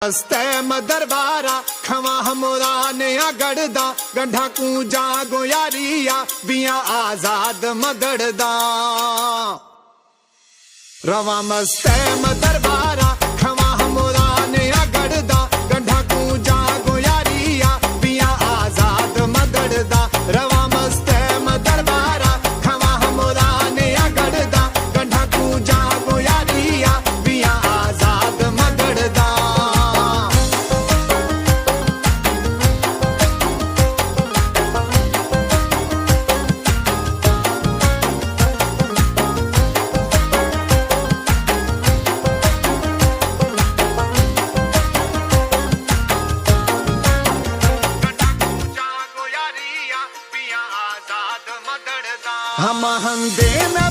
हस्ते दरबारा खवा हमोरा ने गढ़दा गंढा कूजा गोयारिया बिया आजाद मदड़दा रवा मस्ते दरबारा खवा हमोरा ने गढ़दा गंढा कूजा गोयारिया बिया आजाद मदड़दा रवा मस्ते दरबारा खवा हमोरा ने गढ़दा गंढा कूजा गोयारिया बिया आजाद मदड़दा हम हंदे में